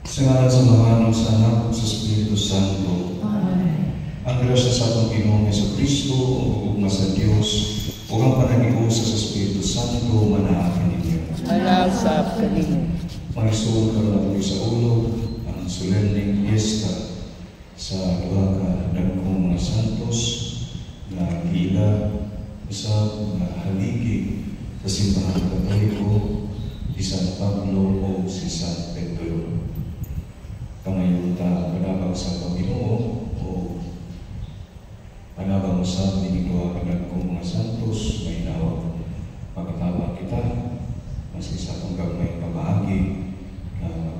Sa ngalan sa Ama, sa Anak, sa Espiritu Santo. Amen. Ang grasya sa atong Ginoong Jesucristo, o ugma sa Dios, o ang panag-iusa sa Espiritu Santo, manaakin ninyo. Manasap kanimo. Maisuon karon natin sa ulo ang solemneng fiesta sa duha ka dagkong mga santos na gila usab nga haligi sa simbahan Katoliko si San Pablo o si San Pedro. Pangayon ta panabang sa Panginoon o panabang sa dinigwa ka dagkong mga santos may nawag pagkatawag kita mas isa kong gagmay pamahagi na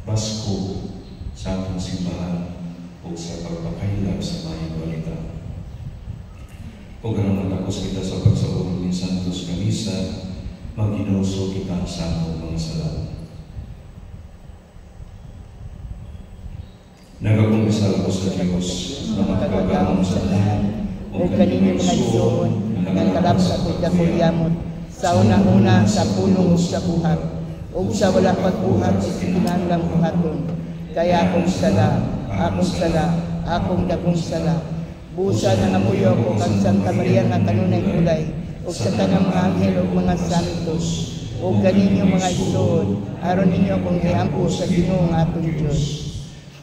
Pasko sa atong simbahan o sa pagpakailab sa mayang balita. O ganun matapos kita sa pagsaulog ni Santos Camisa, maghinauso kita sa atong mga sala. Nagakumisal ko sa Diyos na magkagawang sa tanan o kaninyong mga igsoon na nakalap sa pagkakulyamon sa unang-una sa pulong sa buhat o sa wala pagbuhat o kinahanglang buhaton. Kaya akong sala, akong dagong sala. Busa na namuyo ko kang Santa Maria nga kanunay kulay o sa tanang mga anghel o mga santos o kaninyong mga igsoon aron ninyo kong iampo sa Ginoo nga atong Diyos.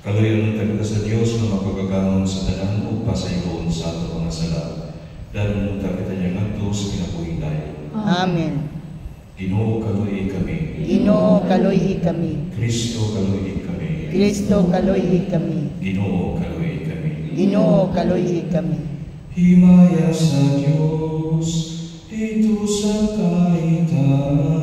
Kaluyon ng sa Diyos na mapagagahon sa tanan o pasayon sa atong mga sala. Dahil nung kita niya ngadto sa kinabuhing dayon. Amen. Ginoo kaluyi kami. Ginoo kaluyi kami. Kristo kaluyi kami. Kristo kaluyi kami. Ginoo kaluyi kami. Ginoo kaluyi kami. Himaya sa Diyos dito sa kaitasan.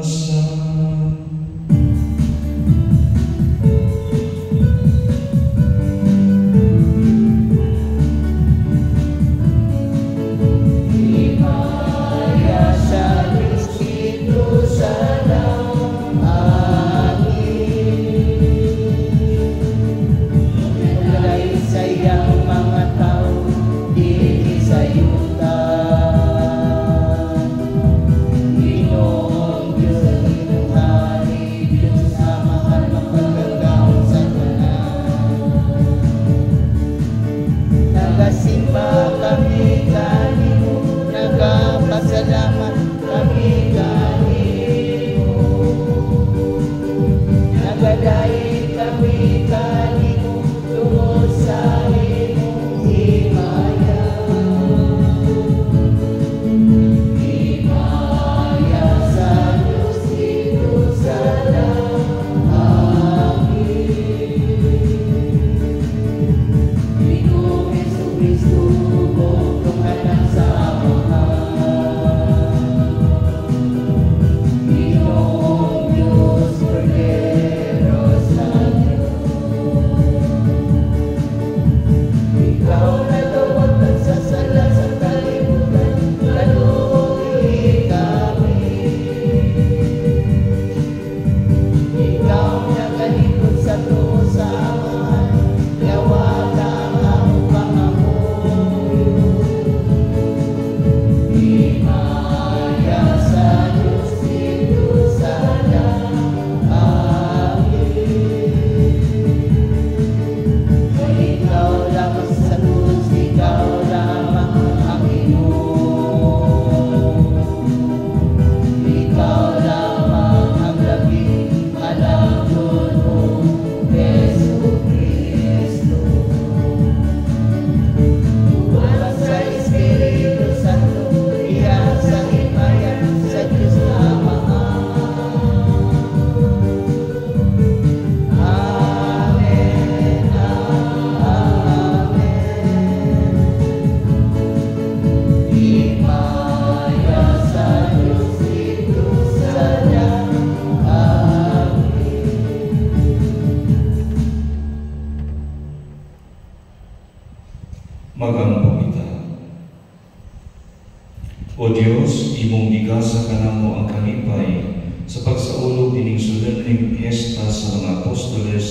O Diyos, imong gigasa kanamo ang kalipay sa pagsaulog ining solemneng fiesta sa mga apostoles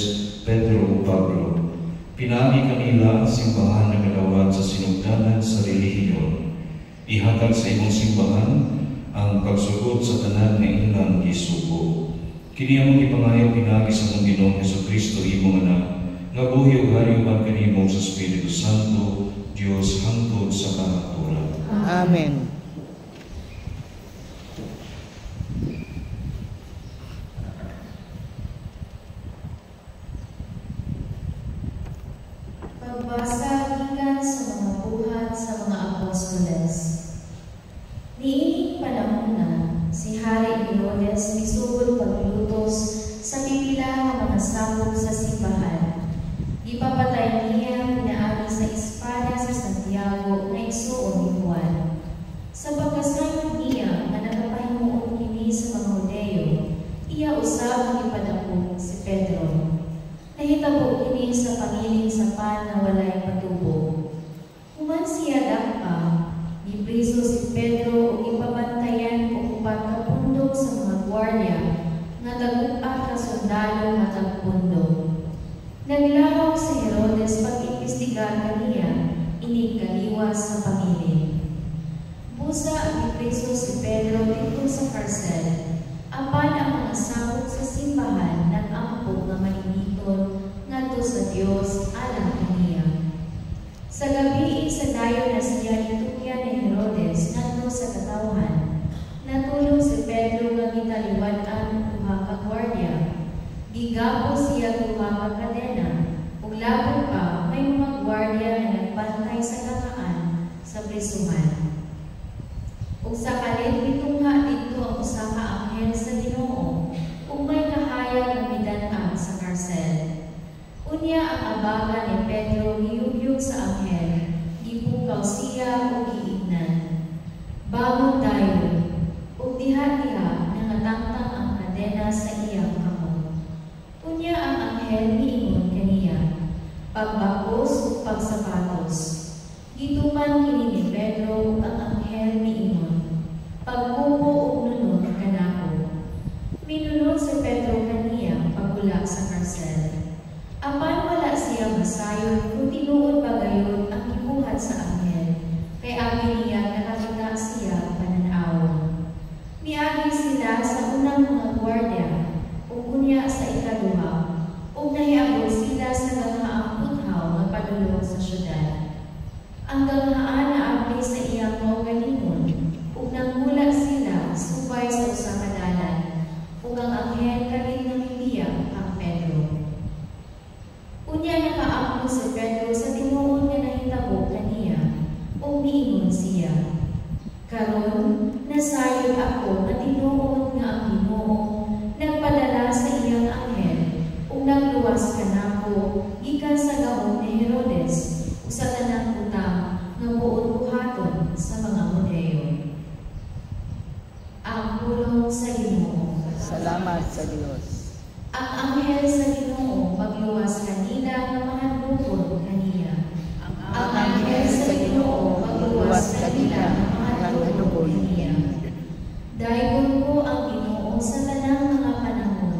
Pedro o Pablo. Pinagi kanila ang simbahan na kadawat sa sinugdanan sa relihiyon. Ihatag sa imong simbahan ang pagsugod sa tanan nga ilang gisugo. Kini among ipangayong pinagi sa among Ginoong Jesucristo imong anak, nga buhi ug hayuman kanimo sa Espiritu Santo, Dios hangtod sa kahaturan. Amen. Pagbasa gikan sa mga buhat sa mga apostoles. Niining panahon na, si Hari Herodes misugod paglutos sa pipila ng mga sabog sa simbahan. Ipapatay niya pinaagi sa espada si Santiago na igsuon ni Juan. Sa pagkasayod niya nga nagapahimuon kini sa mga Hudeo, iya usab ang ipadakop si Pedro. Nahitabo kini sa pangiling sa pan na walay patubo. Human siya dakpa, gipriso si Pedro ug ipabantayan og upat ka pundok sa mga gwardiya nga dagupat ka sundalo nga tagpundok. Naglawak si Herodes pag-imbestigar kaniya, inig kaliwas sa pangiling. Busa ang ipriso si Pedro dito sa karsel, apan ang mga sabog sa simbahan nag-ampog nga mainiton ngadto sa Dios alang kaniya. Sa gabi sa dayon na siya ituya ni Herodes ngadto sa katawhan, natulog si Pedro nga gitaliwad-an ng duha ka gwardiya. Gigapo siya duha ka kadena, ug labot pa may mga gwardiya na nagbantay sa kakaan sa prisuhan. Ug sa kalit mitungha dito ang usa ka anghel sa Ginoo, ug may kahayag nga midan-an sa karsel. Unya ang abaga ni Pedro giyugyug sa anghel, gipukaw siya ug giignan. Bangon dayon, ug diha-diha nangatangtang ang kadena sa iyang kamot. Unya ang anghel miingon kaniya, pagbakos ug pagsapatos. Gituman kini ni Pedro ug ang anghel miingon, pagkupo ug nunod kanako. Minunod si Pedro kaniya pagula sa karsel. Apan wala siya masayon kung tinuod ba gayon ang gibuhat sa anghel, kay abi niya nakakita siya pananaw. Miagi sila sa unang mga gwardiya, ug unya sa ikaduha, ug nahiabot sila sa ganghaang puthaw nga padulong sa syudad. Ang ganghaan na abli sa iyang kaugalingon, ug nangmula sila subay sa usa ka dalan, ug ang anghel kalit nga mibiyak ang Pedro. Unya nakaangkon si Pedro sa tinuod nga nahitabo kaniya, ug miingon siya, karon nasayod ako nga tinuod nga ang Ginoo nagpadala sa iyang anghel ug nagluwas kanako gikan sa gahom ni Herodes ug sa tanang utang nga buot-buhaton sa mga Hudeo. Ang pulong sa Ginoo. Salamat sa Diyos. Ang anghel sa Ginoo magluwas kanila nga mahadlokon kaniya. Ang anghel sa Ginoo magluwas kanila nga mahadlokon kaniya. Dayon ko ang Ginoo sa tanang mga panahon,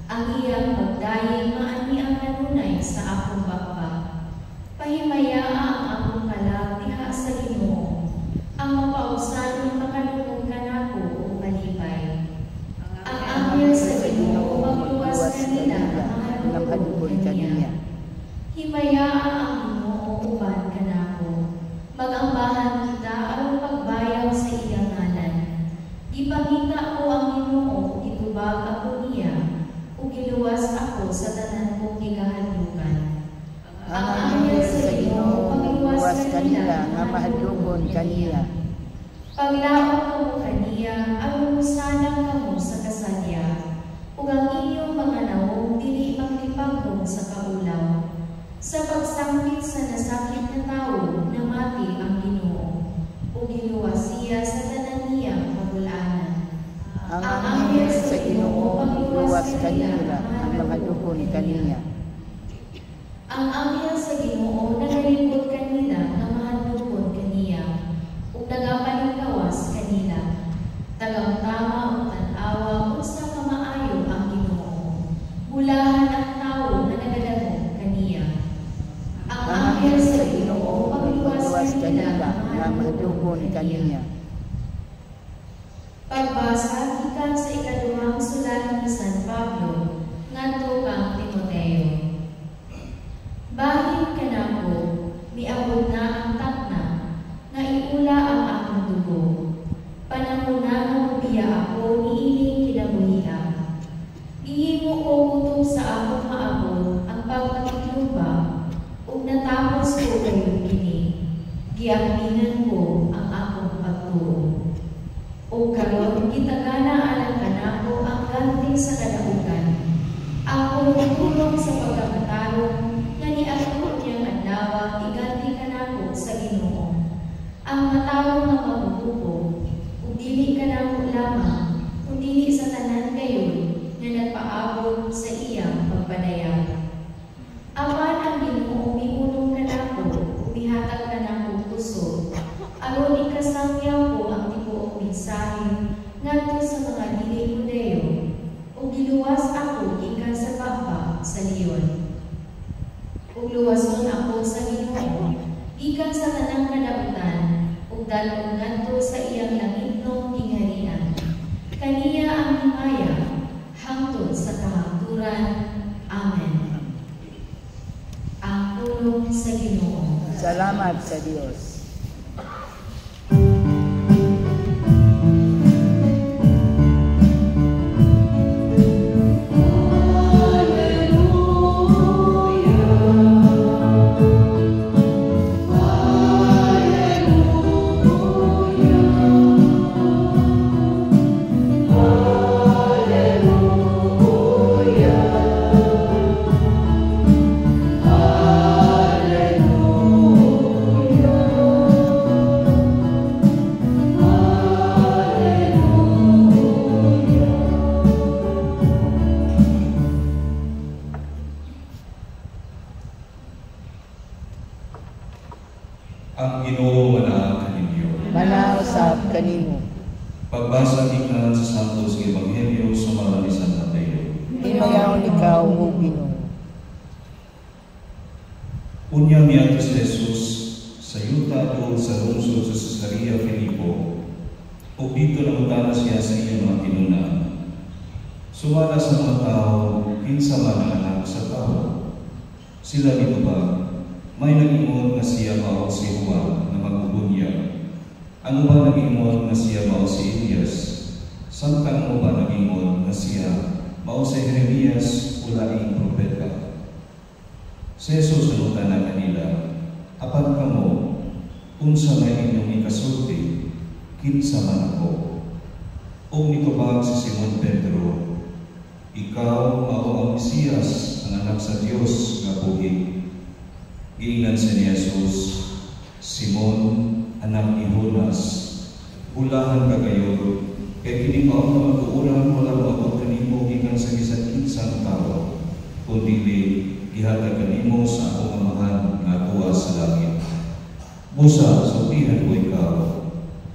ang iyang pagdayeg maani ang kanunay sa akong bakbak. Pahimayaa ang akong kalag diha sa Ginoo, ang mapausanon makalungog kanako ug malipay. Ang anghel sa Ginoo magluwas kanila ang mahadlokon kaniya. Himayaa ang Ginoo uban kanako, magambahan kita aron pagbayaw sa iyang ngalan. Ipangita ko ang Ginoo, itubag ako niya, ug giluwas ako sa tanan kong gigahadlukan. Ang anghel sa Ginoo magluwas kanila nga mahadlokon kaniya. Paglaom kamo kaniya, aron musanang kamo sa kasalya, ug ang inyong mga nawong dili maglipagong sa kaulaw. Sa pagsangkit sa nasakit na tawo, namati ang Ginoo, ug giluwas siya sa tanan niyang kabul-anan. Ang anghel sa Ginoo magluwas kanila ang mahadlokon kaniya. Ang anghel sa Ginoo nagalingkod kanila nga mahadlokon kaniya, ug nagapaningkawas kanila. Tagang tama ug tan-awa usa ka maayo ang Ginoo. Bulahan ang tawo nga nagadahom kaniya. Ang anghel sa Ginoo magluwas kanila nga mahadlokon kaniya. Pagbasa gikan sa ikaduhang sulat ni San Pablo ngadto kang Timoteo. Bahin kanako, miabot na ang takna, nga iula ang akong dugo. Panahon na nga mabiya ako niining kinabuhian. Gihimo ko utom sa akong maabot ang pagpakitlupa, ug natapos ko kayo kini. Giambingan ko ang akong pagtuo. O karon gitagana alang kanako ang ganti sa kadaugan. Ako tulong sa pagkakatarong nga niadto niyang adlaw iganti kanako sa Ginoo. Ang matarong nga mabubuko, ug dili kanako lamang, ug dili sa tanan kayo nga nagpaabot sa iyang pagpadayag. Apan ang Ginoo miulong kanako ug mihatag kanako puso, aron ikasangyaw ko ang tibuok mensahe ngadto sa mga dili Judeo, ug giluwas ako gikan sa baba sa leon. Ug luwason ako sa Ginoo gikan sa tanang kadaotan, ug dalon ngadto sa iyang langitnong gingharian. Kaniya ang himaya hangtod sa kahangturan. Amen. Ang tulong sa Ginoo. Salamat sa Diyos. Ang Ginoo manaag kaninyo. Manausap kanimo. Pagbasa gikan sa Santos nga Ebanghelyo sumala ni San Mateo. Himayaw ikaw, O Ginoo. Unya miadto si Jesus sa yuta tungod sa lungsod sa Cesarea Filipo. Ug dito namutana siya sa iyang mga kinuna. Sumala sa mga tao, kinsa man ang anak sa tao. Sila mitubag. May nag-ingon na siya mao si Juan na magbubunyag. Ang uban nag-ingon na siya mao si Elias. Samtang ang uban nag-ingon na siya mao si Jeremias o laing propeta. Si Jesus nalutan na kanila, apan kamo, unsa may inyong ikasulti, kinsa man ako. O mitubag si Simon Pedro, ikaw mao ang Mesiyas, ang anak sa Dios nga buhi. Giingnan si Jesus, Simon, anak ni Jonas, hulahan ka kayo, kay kini mao nga magtuuran wala maabot kanimo gikan sa bisan kinsang tawo, kundi gihatag kanimo sa akong amahan nga tuwa sa langit. Busa, sultihan ko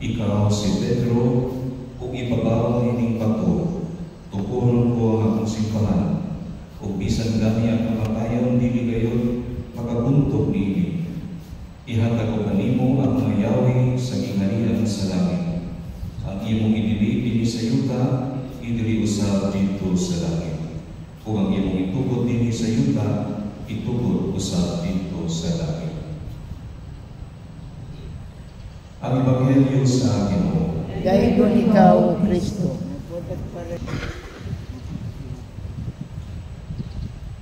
ikaw si Pedro, ug ibabaw nining bato, tukuron ko ang akong simbahan, ug bisan gani ang kamatayon dili gayon pagabuntog niini. Ihatag ko kanimo ang mga yawi sa gingharian sa langit. Ang imong idili dinhi sa yuta, idili usab dito sa langit. Ug ang imong itugod dinhi sa yuta, itugod usab dito sa langit. Ang Ebanghelyo sa Ginoo. Dayon ikaw, O Kristo.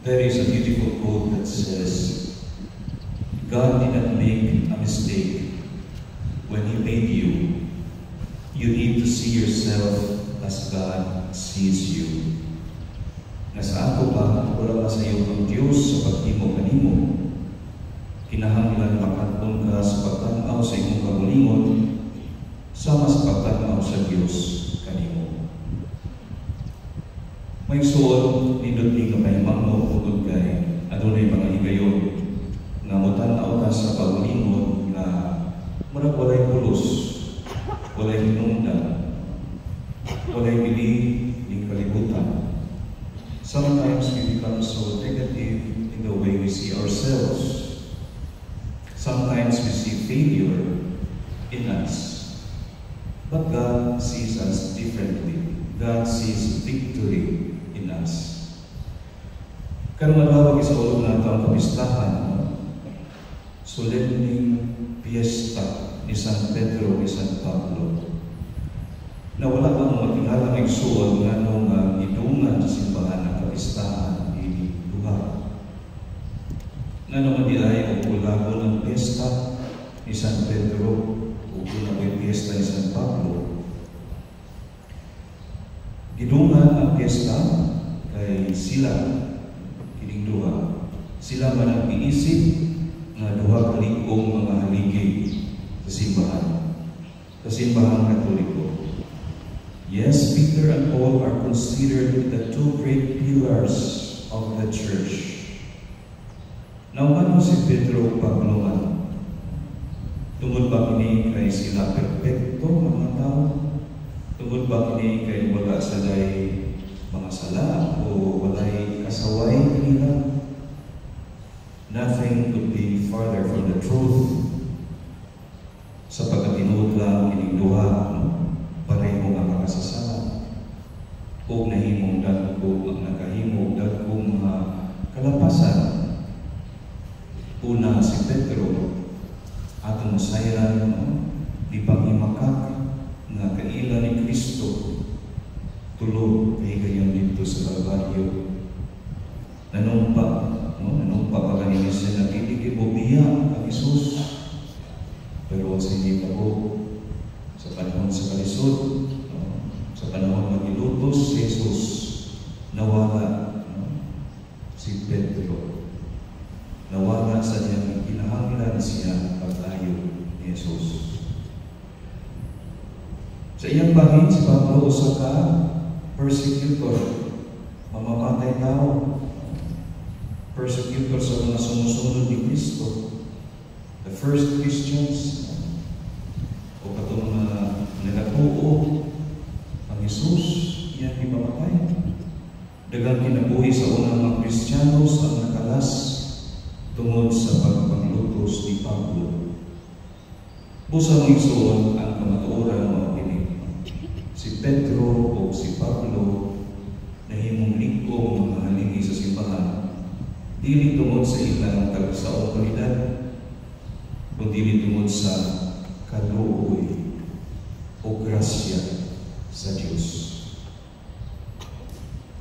There is a beautiful quote that says, God did not make a mistake when He made you. You need to see yourself as God sees you. Nasa ato ba, wala ba sa iyo ang Diyos sa paghimo kanimo? Kinahanglan makatun ka sa pagtanaw sa imong kabulingon, sama sa pagtanaw sa Diyos kanimo. May suot, nindot ni kapahimang mo tungkol kay adunay mga higayon nga mutanaw ka sa paglingon nga murag walay pulos, walay hinungdan, walay bili ning kalibutan. Sometimes we become so negative in the way we see ourselves. Sometimes we see failure in us. But God sees us differently. God sees victory in us. Karong adlaw gisulod nato ang kapistahan, solemning fiesta ni San Pedro ni San Pablo. Na wala pa mong matingala ng igsuon nga nung idungan sa simbahan ng kapistahan ni lugar. Nga naman di ay o ulago ng fiesta ni San Pedro o na may fiesta ni San Pablo. Gidungan ang fiesta kay sila kining duha. Sila man ang iisip nga duha kaligong mga haligi sa simbahan. Sa simbahan Katoliko. Yes, Peter and Paul are considered the two great pillars of the church. Now, ano si Pedro o Pablo man? Tungod ba kini kay sila perfecto mga tao? Tungod ba kini kay wala salay mga sala o walay kasaway kanila? Nothing could be farther from the truth. Sa pagkatinuod lang kining duha, pareho nga makasasala. O nahimong dagko ang nakahimong dagkong mga kalapasan. Una si Pedro, atong masayran, di panghimakak nga kaila ni Kristo tulog kay gayam dito sa Kalbaryo. Nanumpa pa kanina siya na kinikibubiya ang Isus. Pero sa hindi pa po, sa panahon sa kalisod, sa panahon magilutos si Jesus, nawala si Pedro. Nawala sa niyang kinahanglan siya pag-ayo ni Jesus. Sa iyang bahin, si Pablo usa ka persecutor, mamamatay tao, persecutor sa mga sumusunod ni Kristo. The first Christians, o katong nagatuo ang Jesus, iyan ipamatay. Dagang kinabuhi sa unang mga Kristiyanos ang nakalas tungod sa pagpanglutos ni Pablo. Busang igsuon ang kamatuoran mo kini. Si Pedro o si Pablo nahimong ligong mga haligi sa simbahan, dili tungod sa ilang tagsaong kalidad, kundi tungod sa kaluoy o grasya sa Diyos.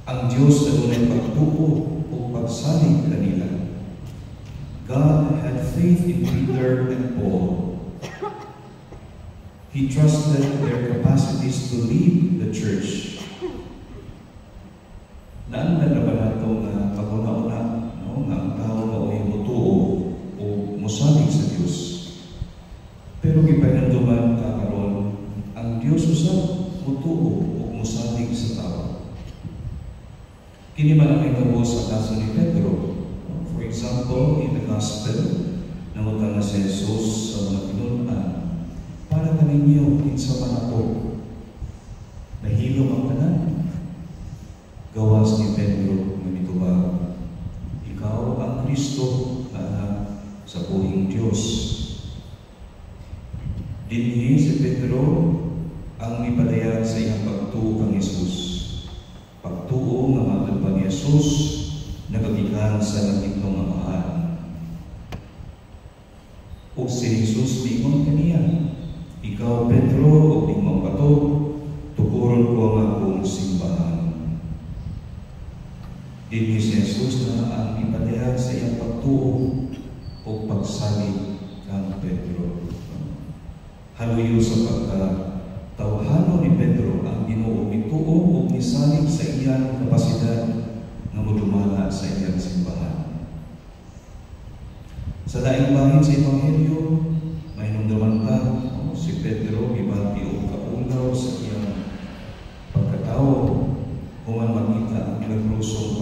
Ang Diyos na dunay pagtuo o pagsalig kanila. God had faith in Peter and Paul. He trusted their capacities to lead the church. Naanda na ba nato na paguna-una nga ang tao na o mutuo o musalig sa Diyos? Pero gipahinanduman kakaroon ang Diyos usab mutuo o musalig sa tao. Kini man ang nahitabo sa kaso ni Pedro. For example, in the Gospel, nangutang na si Jesus sa mga tinunan, para kaninyo kinsa man ako, nahilom ang tanan. Gawas ni Pedro nga nitubag, ikaw ang Kristo na anak sa buhing Diyos. Dinhi si Pedro ang ipadayag sa iyang pagtuo kang Jesus. Pagtuo nga matod pa ni Jesus nagagikan sa langit ng amahan. O si Jesus lingon kaniya, ikaw Pedro o limang bato, tukuron ko ang akong simbahan. Dinhi si Jesus na ang ipadayag sa iyang pagtuo o pagsalig kang Pedro. Haluyo sa pagkatawhano ni Pedro ang Ginoo mituo o misalig sa iyang kapasidad na mudumala sa iyang simbahan. Sa daing bahin sa Ebanghelyo, may nungdaman pa si Pedro gibati o kaulaw sa iyang pagkatao human makita ang milagrosong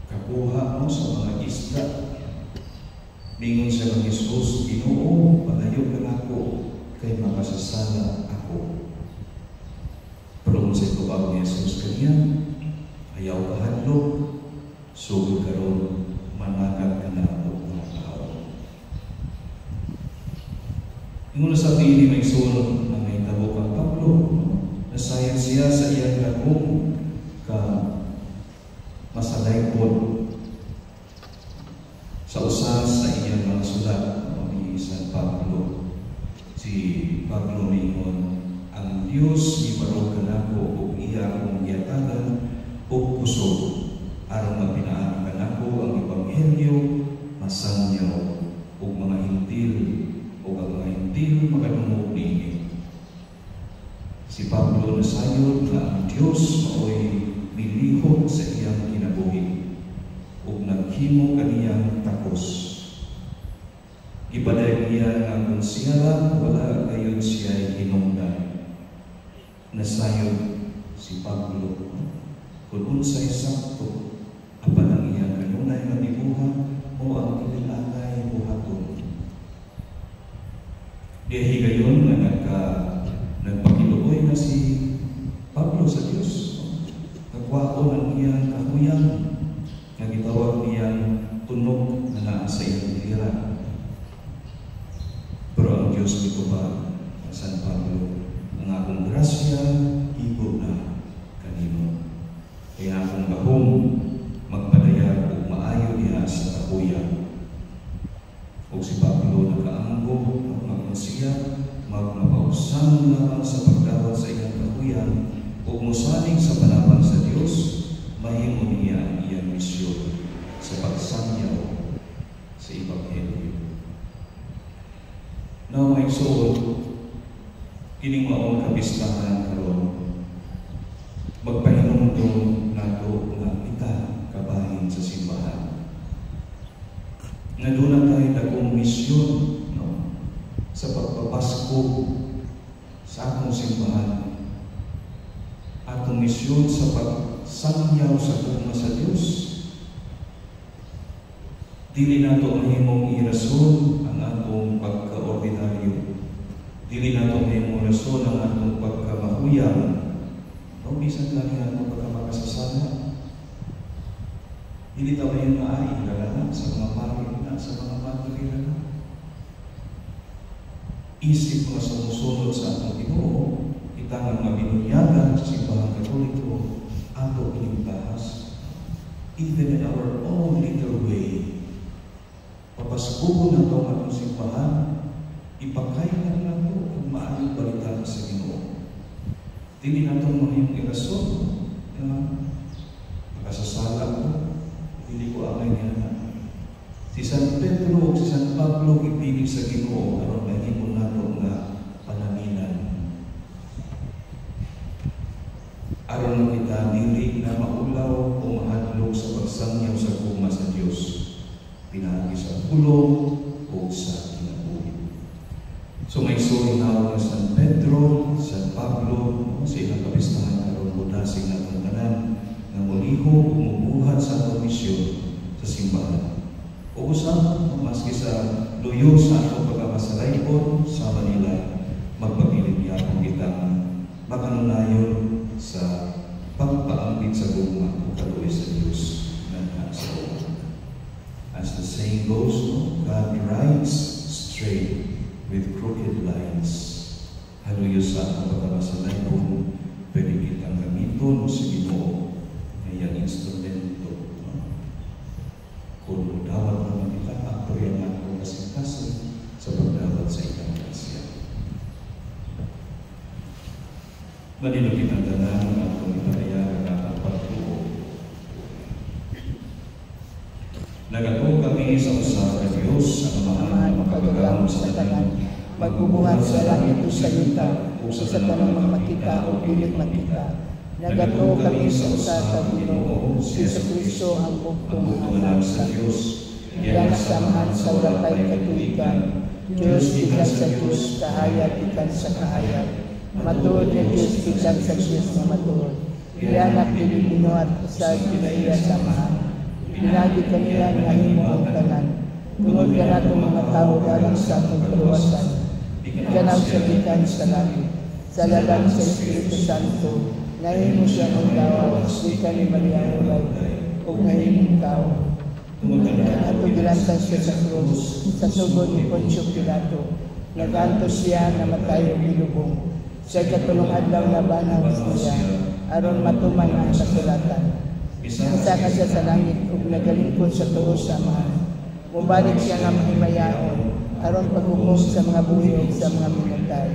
pagkakuha sa mga isda. Mingon siya ng Jesus, Ginoo, palayo ka nako kay makasasala ako. Pero sa tubag ni Jesus kaniya, ayaw kahadlok, sugod karon manakad ka na ako mga tao. Ingon sa pili may sulong na may tabo kang Pablo, nasayang siya sa iyang lagong ka masalaykod sa usas sa iyang mga sulat ni San Pablo. Si Pablo ningon, ang Dios ni barog kanako ug iya akong giyatagan ug kusog aron mapinaan kanako ang ebanghelyo masangyaw ug mga hintil ug ang mga hintil makadungog niini. Si Pablo nasayod na ang Dios maoy milihok sa iyang kinabuhi ug naghimo kaniyang takos. Ibaday niya nga kung siya wala gayon siya hinungdan. Nasayod si Pablo kung unsay sakto apan ang iyang kanunay nga dibuha o ang kinilalay buhaton. Dihi gayon nga nagpakiluoy na si Pablo sa Dios. Nagwaon ang iyang kahuyang nga gitawag niyang tunog na naa sa iyang hilira. Pero ang Diyos nito ba, San Pablo, ang akong grasya, igo na kanino. Kaya akong bahong magpadayag o maayo niya sa kahuyang. O si Pablo nakaanggo, magmasiya, magmapausan lamang sa pagdawat sa iyang kahuyang, o musaning sa panapan sa Diyos, mahimo niya ang iyang misyon sa pagsangyaw sa Ebanghelyo. Now, my soul, kining maong kapistahan karon, magpahinumdum nato nga kita kabahin sa simbahan. Nga doon na tayo dagong misyon, no? Sa pagpapasko sa akong simbahan. Atong misyon sa pagsangyaw sa kuma sa Diyos. Dili nato mahimong irason ang atong pagka-ordinaryo. Dili nato mahimong irason ang atong pagkamahuyang. O bisan lang ang atong pagkamakasasana. Dili tayo yung maaari lalana sa mga pari na sa mga patuloy na. Isip nga sumusunod sa atong Ginoo, itangang mabinunyagan sa simbahang Katoliko, ato inintahas. Even in our own little way, papaskubo na ito ang atong simbahan, ipakailan na ito kung maayong balita sa Ginoo. Dili na itong mahimong irason, makasasala ko, hindi ko amay niya. Si San Pedro o si San Pablo ipinig sa Ginoo aron mahimo nato nga panaminan. Aron kita dili na maulaw o mahadlok sa pagsangyaw sa kuma sa Dios, pinagi sa pulong o sa kinabuhi. So may surinaw na San Pedro, San Pablo, sa ilang kapistahan karon budasig na itong tanan na muliho umubuhat sa atong misyon sa simbahan. O usap, maski sa luyo sa atong pagkakasalaykon sa Manila, magpapilibyakong kitang makanunayon sa pagpaambit sa guma o kaluwi sa Diyos ng nasa uwan. As the saying goes, God rides straight with crooked lines. Haluyo sa atong pagkakasalaykon, pwede kitang gamiton sa Ginoo ngayang instrumento. Kung dawat naman kita, apoyan natin kasintasan sa pagdawat sa ilang kasya. Manilo kitang tanan ng atong ipanayagan at ang pagtuo. Nagatuo kami sa usa ka Diyos ang mahal na makagagamot sa tanan, magbubuhat sa langit o sa yuta, o sa tanang magmakita o pilit makita. Nagatuo kami sa usa ka Ginoo, si Kristo ang bugtong anak sa Diyos, yan samahan sa wakay katuigan, Diyos ikan sa Diyos, kahayag ikan sa kahayag, matuod na Diyos ikan sa Diyos na matuod, iyanak Pilipino at usag pinaiya samahan, pinagi kaniya nga himo ang tanan, tungod ka na itong mga tao galing sa atong kaluwasan, ikanaw sa ikan sa langit, sa lalang sa Espiritu Santo, ngayon mo siya ang dawa, sika ni Maria Ulay, o ngayon tao. At ugilantang siya sa krus, sa sugod ni Poncio Pilato, Nagantos siya namatay o bilubong. Sa katulong adlaw na banaw siya, aron matuman ang kasulatan. Isa ka siya sa langit ug nagalingkod sa tuos sa Amahan. Mubalik siya nga mahimayaon, aron paghukom sa mga buhi ug sa mga minatay.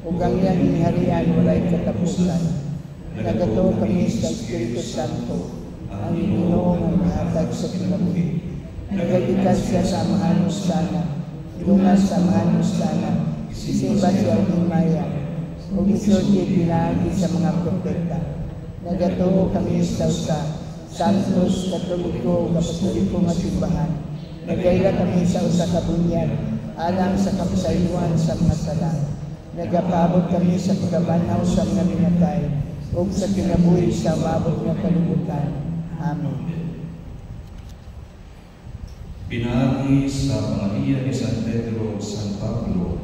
Ug ang iyang iniharian walay katapusan. Nagatuo kami sa Espiritu Santo, ang Ginoo nga mahatag sa kinabuhi. Nagagikas siya sa Amahan sana, lungas sa Amahan sana, isimba siya ang himaya, ug isulti pinaagi sa mga propeta. Nagatuo kami sa usa, santos, katoliko, apostoliko nga simbahan. Nagayla kami sa usa ka bunyag, alang sa kapasayuan sa mga sala. Nagapaabot kami sa pagabanaw sa mga minatay, ug sa kinabuhi sa maabot nga kalibutan. Amen. Pinaagi sa pamilya ni San Pedro o San Pablo,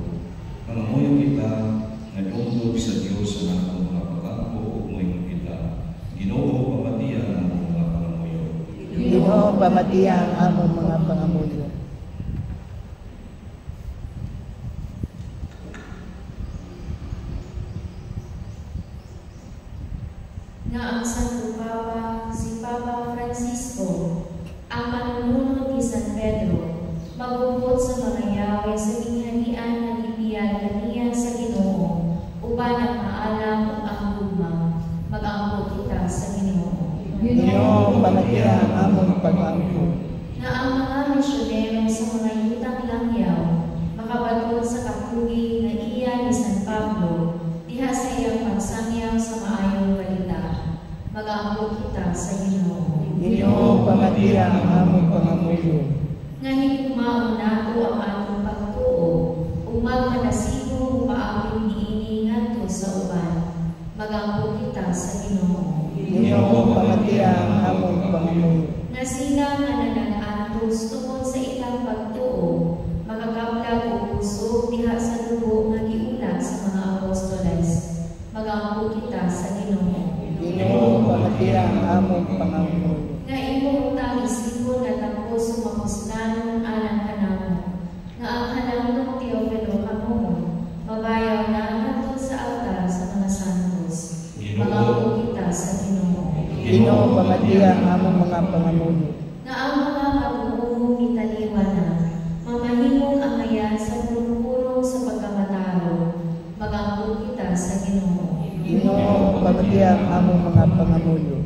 mangamuyo kita na lungkod sa Diyos sa nakang mga pagkampo o umayon kita. Ginoo pamatiya ang mga pangamuyo. Ginoo pamatiya ang among mga pangamuyo. Nga ang Santo Papa, si Papa Francisco, ang manununod ni San Pedro, magubot sa mga yawe sa gingharian ng Libyan kaniya sa Ginoo, uban ang maalam o ang gugma, mag-aambot kita sa Ginoo. Ginoo pamatiya ang among pag-ampo. Na ang mga misyonero sa mga yutang langyaw, makabaton sa kapugi na iya ni San Pablo, diha sa iyang pagsangyaw sa maayong balita. Mag-aambot kita sa Ginoo. Ginoo pamatiya ang among pangamuyo. Nga higugmaon nato ang atong pagtuo, ug magmanasibo paabot niini ngadto sa uban. Mag-aambot kita sa Ginoo. Ginoo pamatiya ang among pangamuyo. Nga sila nga nananatos tungod sa ilang pagtuo, makakaplag o puso diha sa dugo nga giulat sa mga apostoles. Mag-aambot kita sa Ginoo. Ginoo pamatiya ang among pangamuyo. Nga imong talisipon nga tapos sumapuslanon alang kanamo. Nga ang hanamong Teofilo kamumon, mabayaw na hangtod sa altar sa mga santos. Mag-aambot kita sa Ginoo. Ginoo pamatiya ang among mga pangamuyo. Nga ang mga pag-uumong mitaliwan na, mamahimong angayan sa purong-purong sa pagkamataro. Mag-aambot kita sa Ginoo. Ginoo pamatiya ang among mga pangamuyo.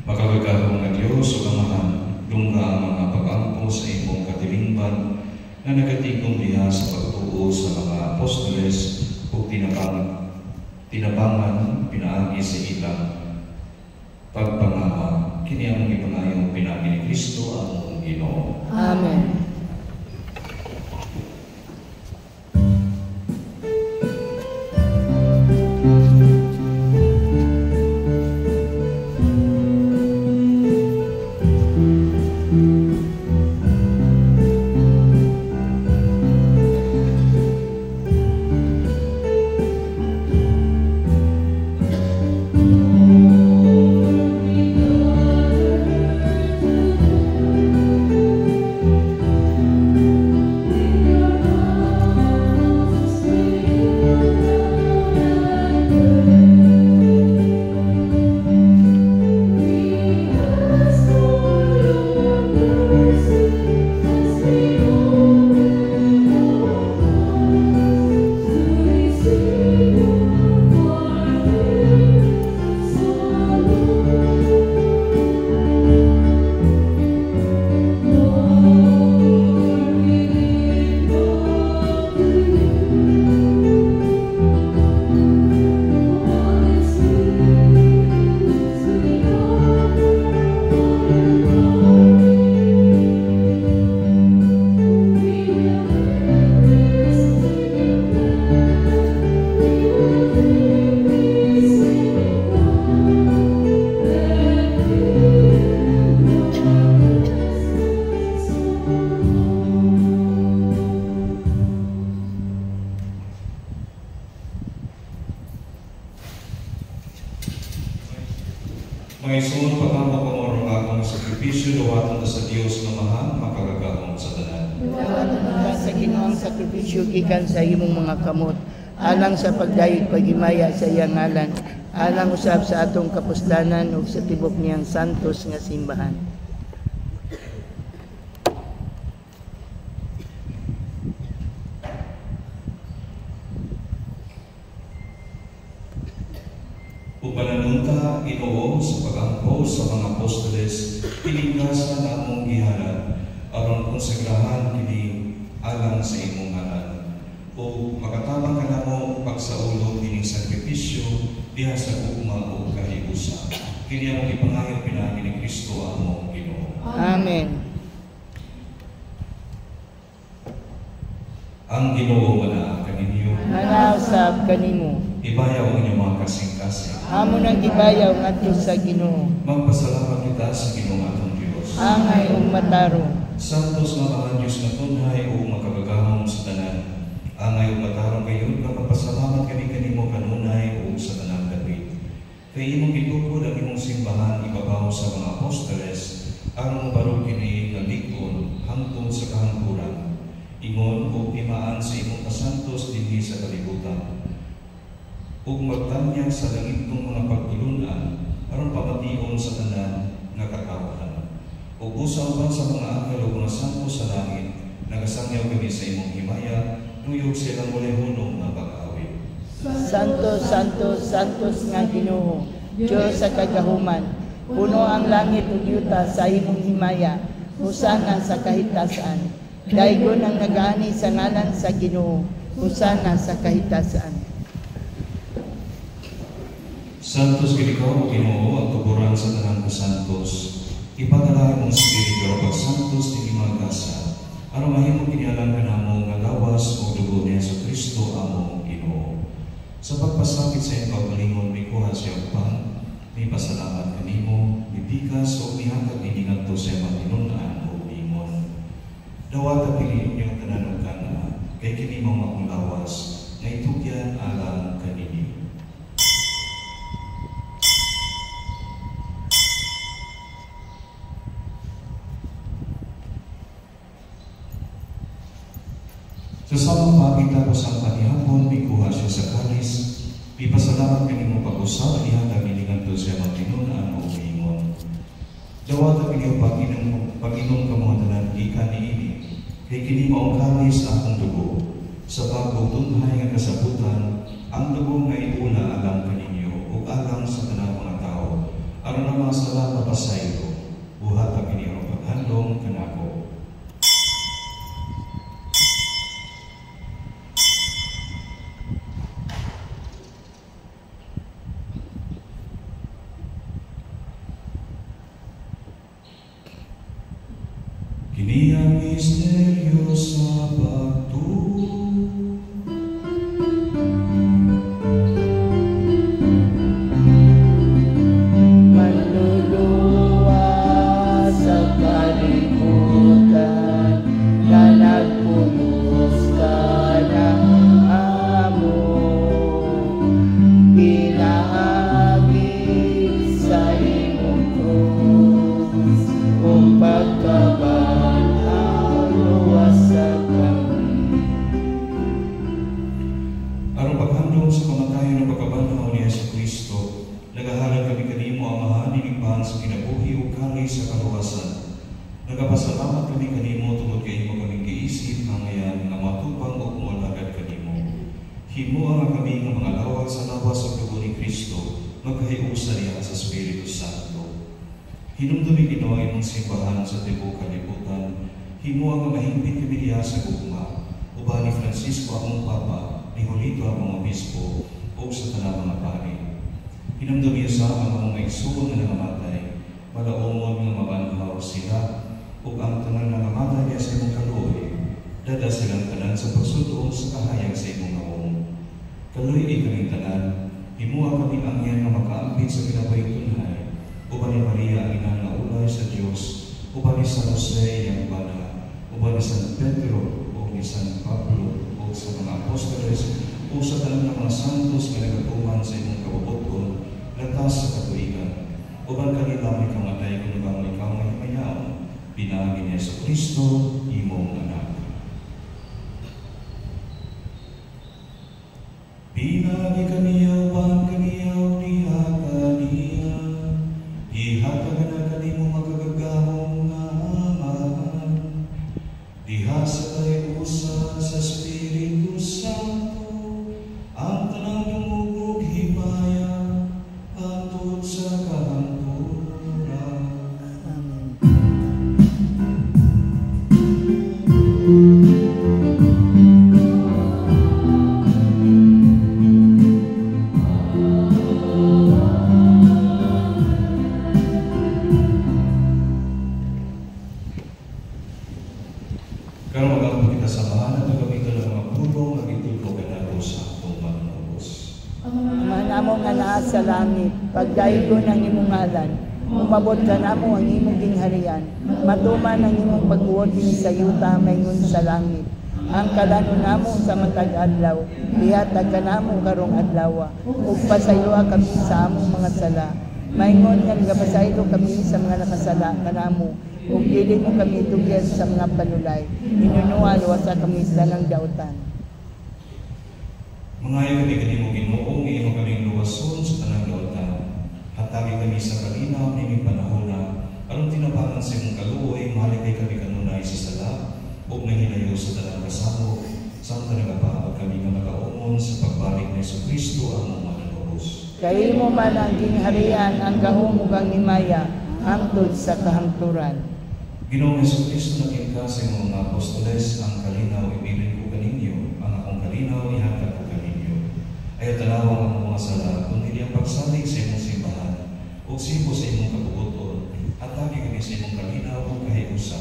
Makagagahong na Diyos o Amahan, lungga ang mga pag-ampo sa imong katilingban na nagatigong diha sa pagtuo sa mga apostoles o tinabangan pinaagi sa ilang pagpangama. Kini ang ipangayong pinaagi ni Kristo ang Ginoo. Amen. May suon pagkampo ko morong akong akong sakripisyo dawatan ta sa Dios nga mahal makagagahom sa tanan. Dawatan ka sa Ginoong sakripisyo gikan sa imong mga kamot, alang sa pagdayeg pagimaya sa iyang ngalan, alang usab sa atong kapuslanan ug sa tibok niyang santos nga simbahan. Upananunta, Ginoo, sa pag-angkol sa mga apostoles, pilingkasan na among gihala, aron konsegrahan kini alang sa imong ngalan. O makatabang ka namo pagsaulog kining sakripisyo diha sa ugma o kahiusa. Kini among ipangayo pinagi ni Kristo among Ginoo. Amen. Ang Ginoo manaa kaninyo. Manausab kanimo. Ibayaw ang inyong mga kasing-kasing. Amo nang ibayaw ngadto sa Ginoo. Magpasalamat kita sa Ginoo atong Dios. Angay ug matarong. Santos nga mga Diyos na tunhay o makabagahom sa tanan. Angay ug matarong kayon nga magpasalamat kami kanimo kanunay o sa tanang dapit. Kay imong gitukod ang imong simbahan ibabaw sa mga apostoles aron mabarog kini nga lig-on hangtod sa kahangturan. Ingon o timaan sa imong kasantos dinhi sa kalibutan. Ug magtanyag sa langitong mga pagtulunan aron pamation sa tanan nga katawhan. Ug usa uban sa mga anghel ug mga santo sa langit nagasangyaw kami sa imong himaya tuyog sa ilang walay hunong nga pag-awit. Santo, Santo, Santos nga Ginoo, Diyos sa kagahuman, puno ang langit ug yuta sa imong himaya, husana sa kahitasan. Daygon ang nagaani sa ngalan sa Ginoo, husana sa kahitasan. Santos ikaw o Ginoo ang tuburan sa tanan nga santos. Ipadala mong Espiritu o pag-santos ni Magasa, aron mahimo kinialang kanamo nga lawas o dugo ni Jesucristo among Ginoo. Sa pagpasakit sa iyong paglingon, may kuha siya pan, may pasalamat kanimo, may bigas o mihangkag iningadto sa iyong tinunan o ingon. Dawata piliin niyong tanan o kana, kay kinimong akong lawas, na itugyan alang kanini. Sa samang makita ko sa panihapon, may kuha siya sa kalis, may pasalamat kanimo pag-usap, ihatag nilingan to siya magtinunan o ingon. Dawata pinyo pag-inom ka mga tanan, gikan ni ini, kay kini maong kalis akong dugo. Sa bagong tunhay nga kasabutan, ang dugo nga iula alang kaninyo, o alang sa tanang mga tao, aron na mga sala mapasayro, buhat ang kinirong paghandong kanako. Kini ang misteryo sa pagtuo. Manluluwa sa kalibutan na nagpulos ka ng amo. Pinaagit sa imong krus kung pagkabal Aron paghandong sa kamatayon ng pagkabanhaw ni Jesucristo, nagahalag kami kanimo ang mahaninigbahan sa kinabuhi o kali sa kaluwasan. Nagapasalamat kami kanimo tungod kay imo kaming giisip hangayan nga matupang o kumulagad kanimo. Himuha nga kami nga mga lawag sa lawas sa dugo ni Kristo, magkahiusa niya sa Espiritu Santo. Hinumdumi Ginoo ang imong simbahan sa tibuok kalibutan. Himuha nga mahimpit kami diha sa gugma, uban ni Francisco among Papa, ni Julito among Obispo, o sa tanang mga pari. Hinumdumi sa among maigsuon nga nangamatay, malaumon nga mabanhaw sila, ug ang tanang nangamatay niya sa imong kaluoy, dada silang tanan sa pagsudoon sa kahayag sa imong ngawong. Kaluoy kaming tanan, himuha kami angyan nga makaampit sa kinabuhing tunhay, uban ni Maria ang ina nga ulay sa Dios, uban ni San Jose ang bana, uban ni San Pedro o ni San Pablo o sa mga apostoles o sa tanan ng mga santos nga nagatuman sa imong kabubuton latas sa katuigan, uban kanila may kamatay kung ikaw pinaagi ni Jesucristo, imong anak. Pinaagi kaniya, uban kaniya, diha kaniya, ihatag na kanimo magagagahong nga amahan, diha sa kayusa sa Espiritu Santo, ang tanang dumugog himaya, atod sa kahanturan. Karon magapon kita sa bahan at gamiton ng mga pulong na gitudlo kanako sa atong manunubos. Ama namo nga naa sa langit, pagdaigo ng imong ngalan, umabot ka namo ang imong gingharian, matuman ang imong pagbuot din sa yuta mayngon sa langit. Ang kadanon namo sa matag adlaw, ihatag ka namo karong adlaw, ug pasayloa kami sa among mga sala. Mayngon nga nagapasaylo kami sa mga nakasala kanamo, ug dili mo kami tugyan sa mga panulay. Inunuan wasa kami sa ng dautan. Mangayo kami kanimo Ginoo, imo kaming luwason sa tanang dautan. Hatagi kami sa kalinaw ni panahon na aron tinabangan sa imong kaluoy, mahalikay kami kanunay sa sala, ug nahinayo sa tanang kasamo, samtang nagapaabot kami nga makaumon sa pagbalik ni Jesucristo ang manunubos. Kay mo man ang gingharian, ang gahom ug ang himaya, hangtod sa kahangturan. Ginoong Jesucristo naging ka sa imong mga apostoles, ang kalinaw ibilin ko kaninyo, ang akong kalinaw ihatag ko kaninyo. Ayaw tanawang ang mga sala, kung hindi ang pagsalig sa imong simbahan, o sipo sa imong kabubuton, at lagi kami sa imong kalinaw o kahiusa,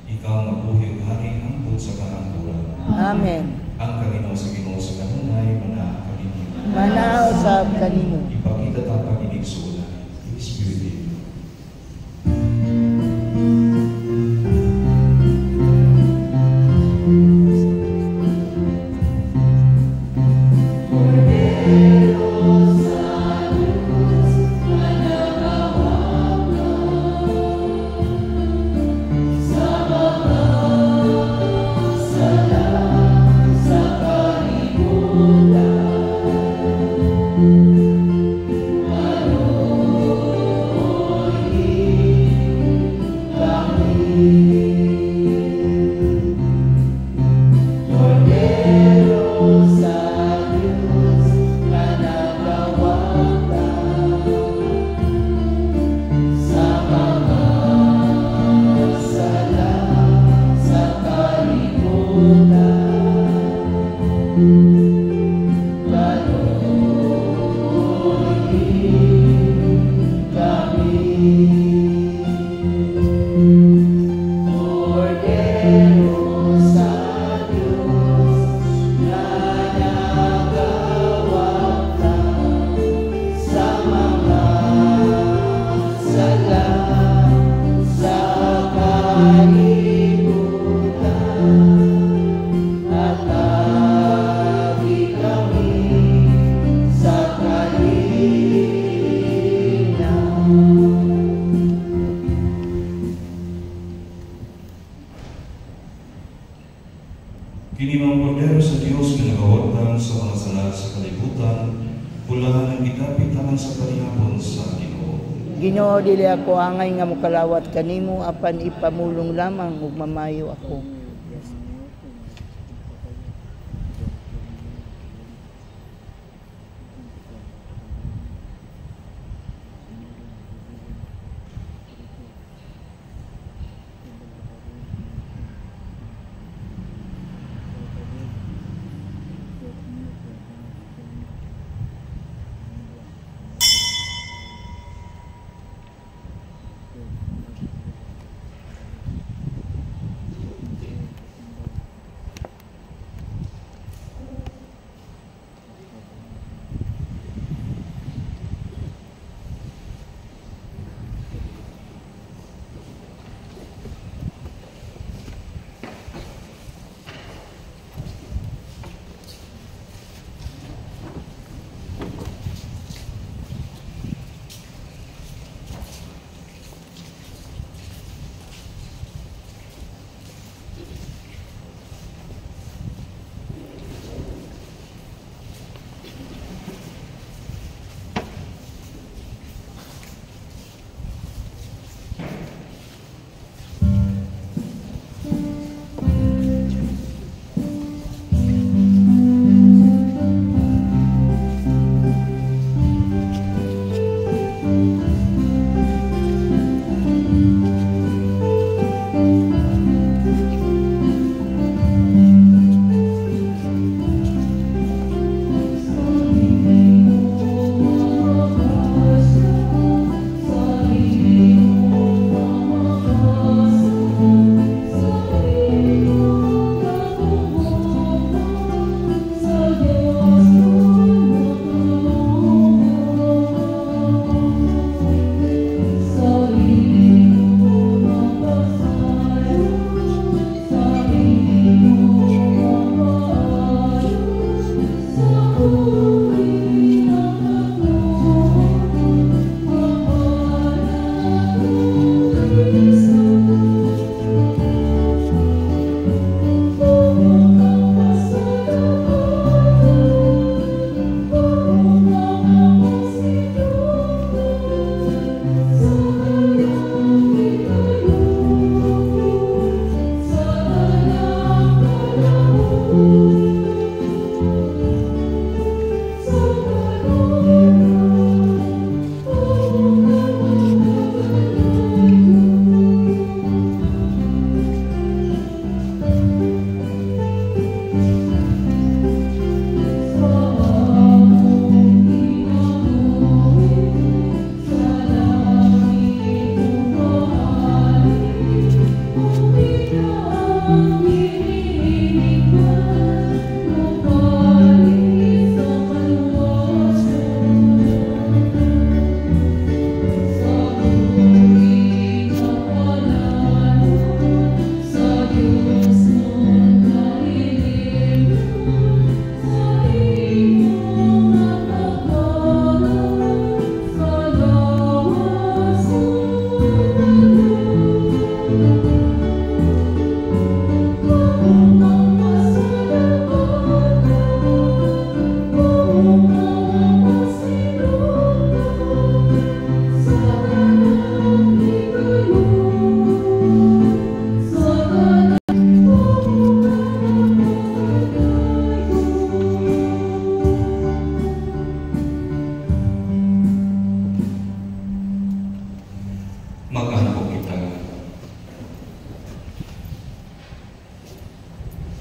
ikaw mabuhi ug hari hangtod sa kahangturan. Amen. Ang kalinaw sa Ginoo sa kanunay, manaa kaninyo. Manao sa kanimo. Ipakita ta paginig sa ulay. Espiritu. Kini mga kordero sa Dios nga nagawagtan sa mga sala sa kalibutan, pulahan ang gidapit alang sa kalihapon sa Ginoo. Ginoo, dili ako angay nga mokalawat kanimo, apan ipamulong lamang ug mamayo ako.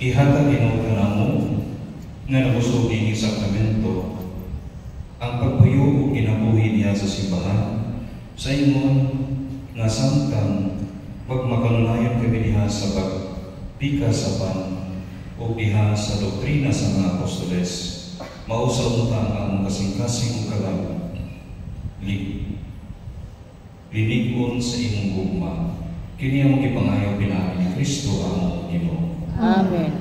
Ihatag Ginoo kanamo nga nabusog ini sakramento ang pagpuyo o kinabuhi niya sa simbahan sa ingon nga samtang magmakanunayon kami diha sa pagpikasapan o diha sa doktrina sa mga apostoles, mausaw ang among kasing-kasing kalag linikon sa imong gugma. Kini among ipangayo pinaagi ni Kristo among Ginoo. Amen.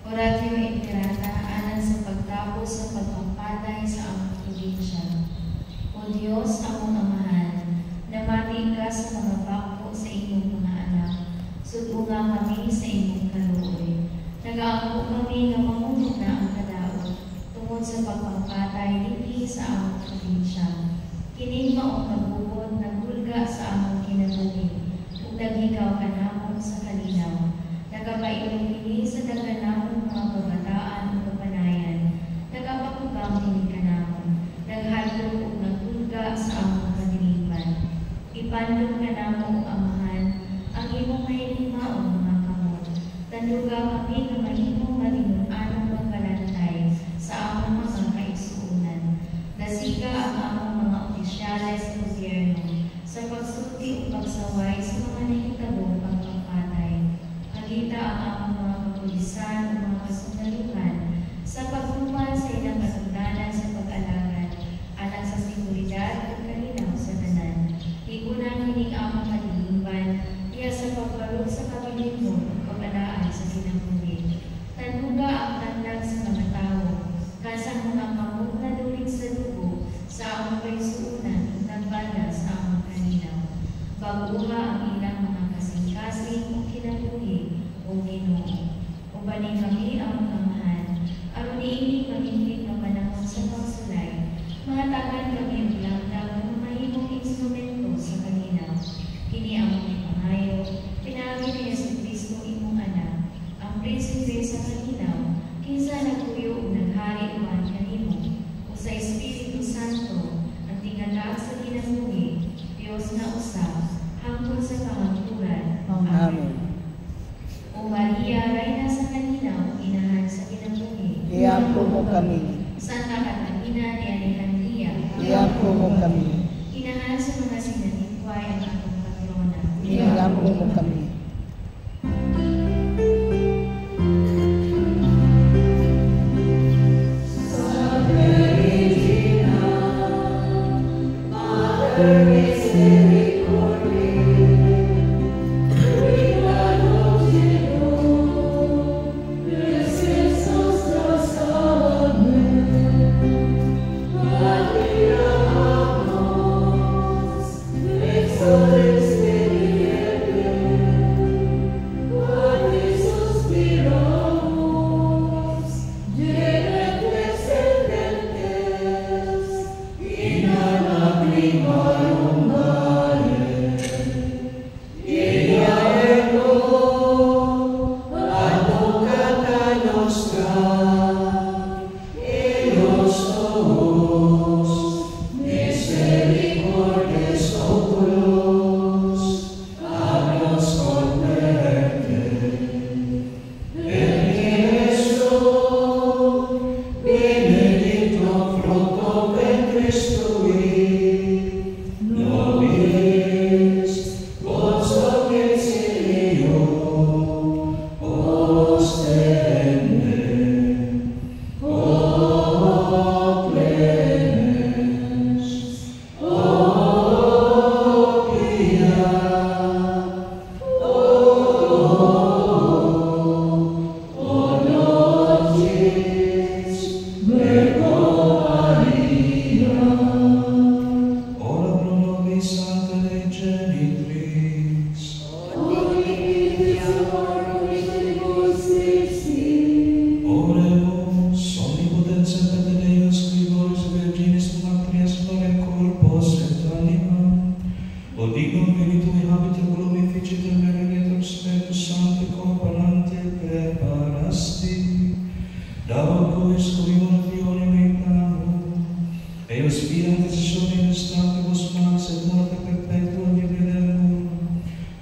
Oratio Imperata alang sa pagtapos sa pagpapatay sa among probinsya. O Diyos, among Amahan, namati ka sa mga bako sa inyong mga anak. Sudunga kami sa inyong kaluoy. Nagaangko kami nga mamunod na ang kadaot tungod sa pagpapatay dinhi sa among probinsya. Kining maong nagubod nagulga sa among kinabuhi ug naghigaw kanamong sa kalinaw. Nagapailong kini sa daghan namong mga kabataan ug kapanayan. Nagapakugang kini kanamon. Naghadlok ug nagulga sa among kadiliman. Ipandong kanamo Amahan ang imong mahilimaon mga kamot. Tanduga kami nga mahimong matinud-anong pagbalantay sa among mga kaigsuonan. Dasiga ang among mga opisyales sa gobyerno sa pagsulti o pagsaway sa mga nahitabong pagpapatay. Kita ang among mga kapulisan o mga kasundaluhan sa pagtuman sa ilang katungdanan sa pag-alagad alang sa seguridad at kalinaw sa tanan. Higunan kining among kadilingban iya sa pagbalog sa kabilingnon o pag-alaan sa kinabuhi. Tanuga ang tandag sa mga tao kasang mga kamot na duling sa dugo sa among kaigsuonan ug nagbanda sa among kalinaw. Baguha ang ilang mga kasing-kasing o kinabuhi o Ginoo. Ubanin kami ang Amahan, aron niini pamimig ng panahon sa pagsulay. Mahatagan kami ang langdang ng mahimong instrumento sa kalinaw. Kini ang ipangayo, pinaagi ni Jesucristo imong anak, ang prinsipe sa kalinaw, kinsa nagtuyo o naghari uman kanimo, o sa Espiritu Santo, ang tingala sa kinabuhi, Diyos na usab, hangtod sa kamaturan. Amen. O Maria, Reyna sa kalinaw, inahan sa kinabuhi. Iampo mo kami. Santa Catalina de Alejandria, Iampo mo kami. inahan sa mga sinatikway ang atong patrona. Iampo mo kami.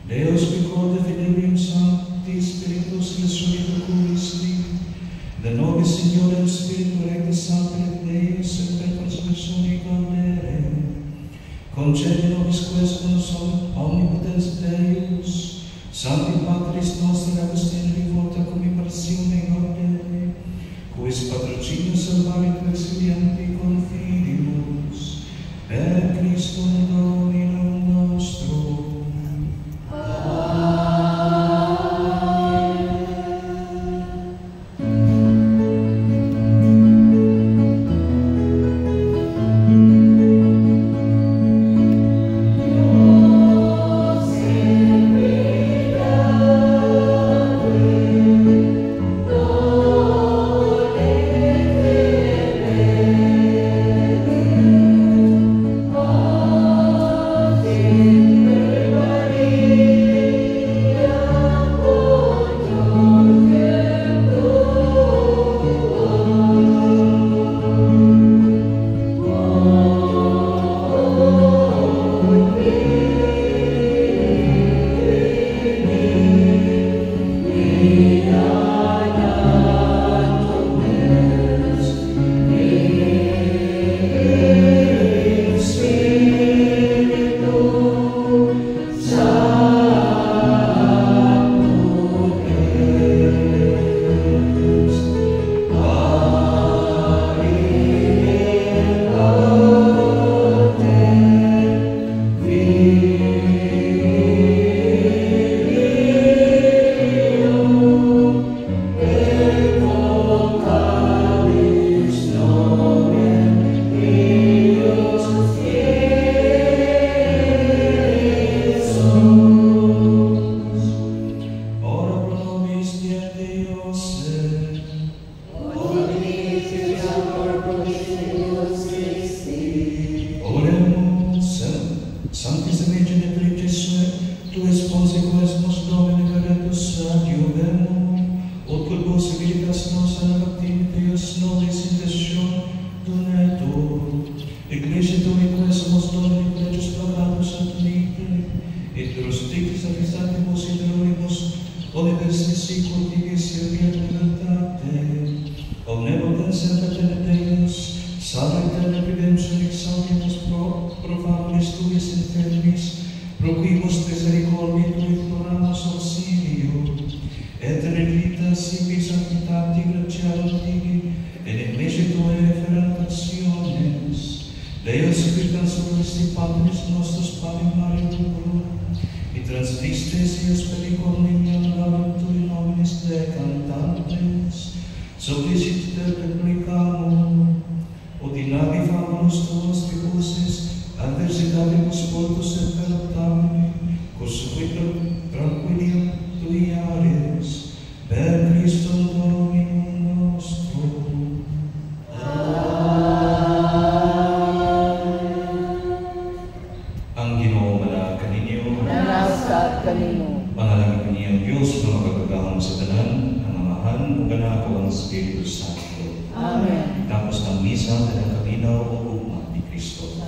Deus que conta fidelmente Santo Espírito, se concede nobis quesumus omnipotens Deus, Sancti Patris nostri Agustin rivota cum impressione ordine, quis patrocinio salvarit exilianti confidimus, per Christum Dominum nostrum.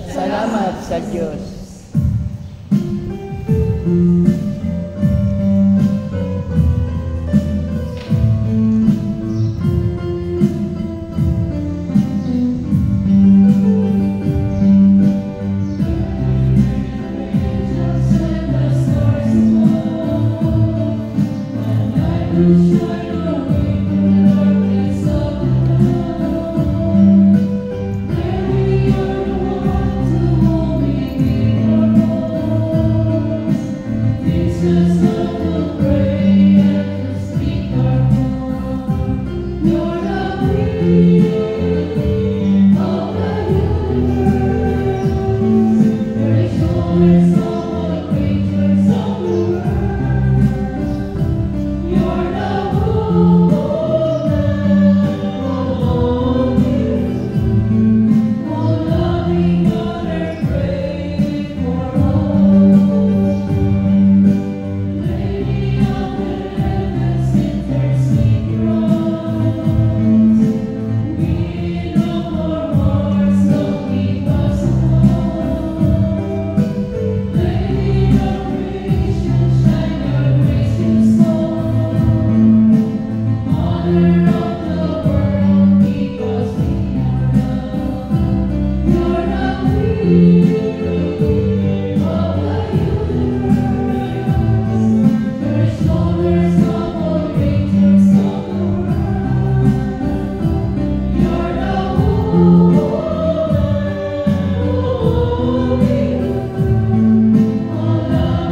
Salamat sa Diyos. Mary, you're the one to hold me.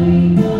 Ikaw